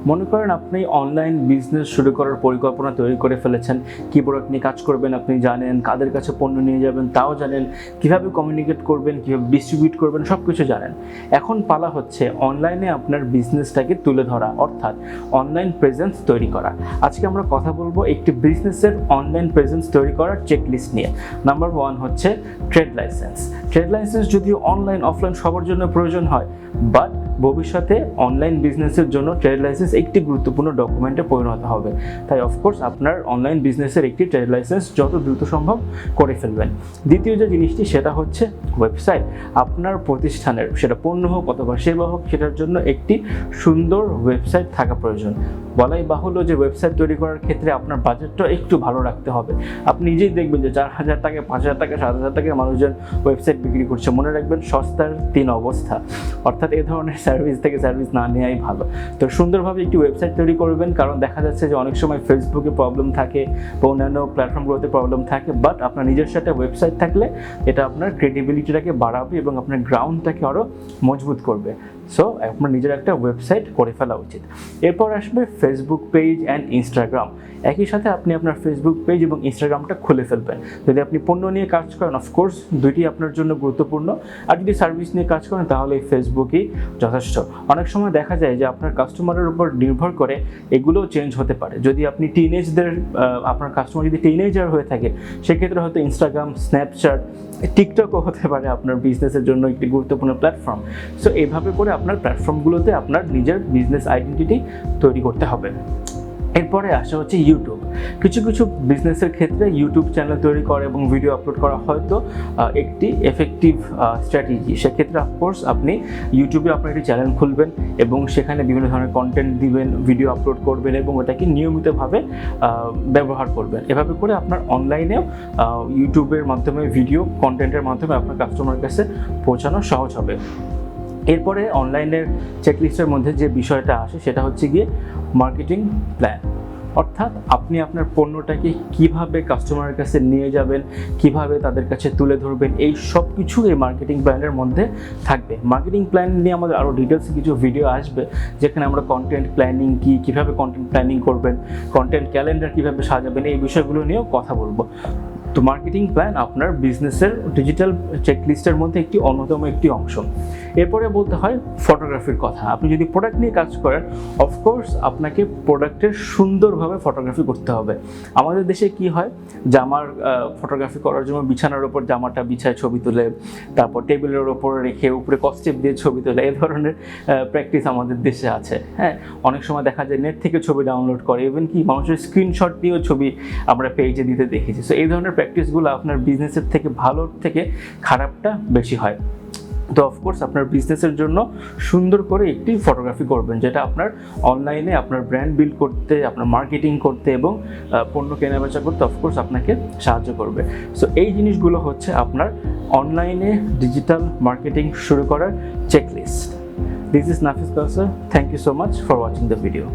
মনে করেন আপনি অনলাইন বিজনেস শুরু করার পরিকল্পনা তৈরি করে ফেলেছেন, কী প্রোডাক্ট নিয়ে কাজ করবেন আপনি জানেন, কাদের কাছে পণ্য নিয়ে যাবেন তাও জানেন, কীভাবে কমিউনিকেট করবেন, কীভাবে ডিস্ট্রিবিউট করবেন সব কিছু জানেন। এখন পালা হচ্ছে অনলাইনে আপনার বিজনেসটাকে তুলে ধরা, অর্থাৎ অনলাইন প্রেজেন্স তৈরি করা। আজকে আমরা কথা বলবো একটি বিজনেসের অনলাইন প্রেজেন্স তৈরি করার চেকলিস্ট নিয়ে। নাম্বার 1 হচ্ছে ট্রেড লাইসেন্স। ট্রেড লাইসেন্স যদিও অনলাইন অফলাইন সবার জন্য প্রয়োজন হয়, বাট ভবিষ্যতে অনলাইন বিজনেসের জন্য ট্রেড লাইসেন্স একটি গুরুত্বপূর্ণ ডকুমেন্টে পরিণত হবে। তাই অফকোর্স আপনার অনলাইন বিজনেসের একটি ট্রেড লাইসেন্স যত দ্রুত সম্ভব করে ফেলবেন। দ্বিতীয় যে জিনিসটি সেটা হচ্ছে ওয়েবসাইট। আপনার প্রতিষ্ঠানের, সেটা পণ্য হোক অথবা সেবা হোক, সেটার জন্য একটি সুন্দর ওয়েবসাইট থাকা প্রয়োজন। বলাই বাহুল্য যে ওয়েবসাইট তৈরি করার ক্ষেত্রে আপনার বাজেটটা একটু ভালো রাখতে হবে। আপনি নিজেই দেখবেন যে 4,000 টাকা, 5,000 টাকা, 7,000 টাকায় মানুষজন ওয়েবসাইট বিক্রি করছে। মনে রাখবেন সস্তার 3 অবস্থা, অর্থাৎ এ ধরনের সার্ভিস থেকে সার্ভিস না নেওয়াই ভালো। তো সুন্দরভাবে একটি ওয়েবসাইট তৈরি করবেন, কারণ দেখা যাচ্ছে যে অনেক সময় ফেসবুকে প্রবলেম থাকে বা অন্যান্য প্ল্যাটফর্মগুলোতে প্রবলেম থাকে, বাট আপনার নিজস্ব একটা ওয়েবসাইট থাকলে এটা আপনার ক্রেডিবিলিটিটাকে বাড়াবে এবং আপনার গ্রাউন্ডটাকে আরও মজবুত করবে। সো আপনার নিজের একটা ওয়েবসাইট করে ফেলা উচিত। এরপর আসবে ফেসবুক পেজ অ্যান্ড ইনস্টাগ্রাম। একই সাথে আপনি আপনার ফেসবুক পেজ এবং ইনস্টাগ্রামটা খুলে ফেলবেন। যদি আপনি পণ্য নিয়ে কাজ করেন অফকোর্স দুইটি আপনার জন্য গুরুত্বপূর্ণ, আর যদি সার্ভিস নিয়ে কাজ করেন তাহলে ফেসবুকই যথেষ্ট। অনেক সময় দেখা যায় যে আপনার কাস্টমারের উপর নির্ভর করে এগুলোও চেঞ্জ হতে পারে। যদি আপনি আপনার কাস্টমার যদি টিনেজার হয়ে থাকে, সেক্ষেত্রে হয়তো ইনস্টাগ্রাম, স্ন্যাপচ্যাট, টিকটকও হতে পারে আপনার বিজনেসের জন্য একটি গুরুত্বপূর্ণ প্ল্যাটফর্ম। সো এইভাবে করে আপনার প্ল্যাটফর্মগুলোতে আপনার নিজের বিজনেস আইডেন্টিটি তৈরি করতে হবে। এরপরে আসা হচ্ছে ইউটিউব। কিছু কিছু বিজনেসের ক্ষেত্রে ইউটিউব চ্যানেল তৈরি করা এবং ভিডিও আপলোড করা হয়তো একটি এফেক্টিভ স্ট্র্যাটেজি। সেক্ষেত্রে অফকোর্স আপনি ইউটিউবে আপনার একটি চ্যানেল খুলবেন এবং সেখানে বিভিন্ন ধরনের কন্টেন্ট দিবেন, ভিডিও আপলোড করবেন এবং ওটাকে নিয়মিতভাবে ব্যবহার করবেন। এভাবে করে আপনার অনলাইনেও ইউটিউবের মাধ্যমে ভিডিও কন্টেন্টের মাধ্যমে আপনার কাস্টমারের কাছে পৌঁছানো সহজ হবে। এরপরে অনলাইনের চেকলিস্টের মধ্যে যে বিষয়টা আসে সেটা হচ্ছে গিয়ে মার্কেটিং প্ল্যান, অর্থাৎ আপনি আপনার পণ্যটাকে কিভাবে কাস্টমারের কাছে নিয়ে যাবেন, কিভাবে তাদের কাছে তুলে ধরবেন, এই সব কিছু এই মার্কেটিং প্ল্যানের মধ্যে থাকবে। মার্কেটিং প্ল্যান নিয়ে আমাদের আরও ডিটেলসে কিছু ভিডিও আসবে, যেখানে আমরা কন্টেন্ট প্ল্যানিং কীভাবে কন্টেন্ট প্ল্যানিং করবেন, কন্টেন্ট ক্যালেন্ডার কীভাবে সাজাবেন, এই বিষয়গুলো নিয়েও কথা বলবো। তো মার্কেটিং প্ল্যান আপনার বিজনেসের ডিজিটাল চেকলিস্টের মধ্যে একটি অন্যতম একটি অংশ। এরপরে বলতে হয় ফটোগ্রাফির কথা। আপনি যদি প্রোডাক্ট নিয়ে কাজ করেন অফকোর্স আপনাকে প্রোডাক্টের সুন্দরভাবে ফটোগ্রাফি করতে হবে। আমাদের দেশে কি হয়, জামার ফটোগ্রাফি করার জন্য বিছানার ওপর জামাটা বিছায় ছবি তুলে, তারপর টেবিলের ওপর রেখে উপরে কস্টেপ দিয়ে ছবি তোলে, এই ধরনের প্র্যাকটিস আমাদের দেশে আছে। হ্যাঁ, অনেক সময় দেখা যায় নেট থেকে ছবি ডাউনলোড করে, ইভেন কি মানুষের স্ক্রিনশট দিয়েও ছবি আমরা পেজে দিতে দেখেছি। সো এই ধরনের প্র্যাকটিসগুলো আপনার বিজনেসের থেকে ভালোর থেকে খারাপটা বেশি হয়। তো অফকোর্স আপনার বিজনেসের জন্য সুন্দর করে একটি ফটোগ্রাফি করবেন, যেটা আপনার অনলাইনে আপনার ব্র্যান্ড বিল্ড করতে, আপনার মার্কেটিং করতে এবং পণ্য কেনাবেচা করতে অফকোর্স আপনাকে সাহায্য করবে। সো এই জিনিসগুলো হচ্ছে আপনার অনলাইনে ডিজিটাল মার্কেটিং শুরু করার checklist. This is Nafis Kausar. Thank you so much for watching the video.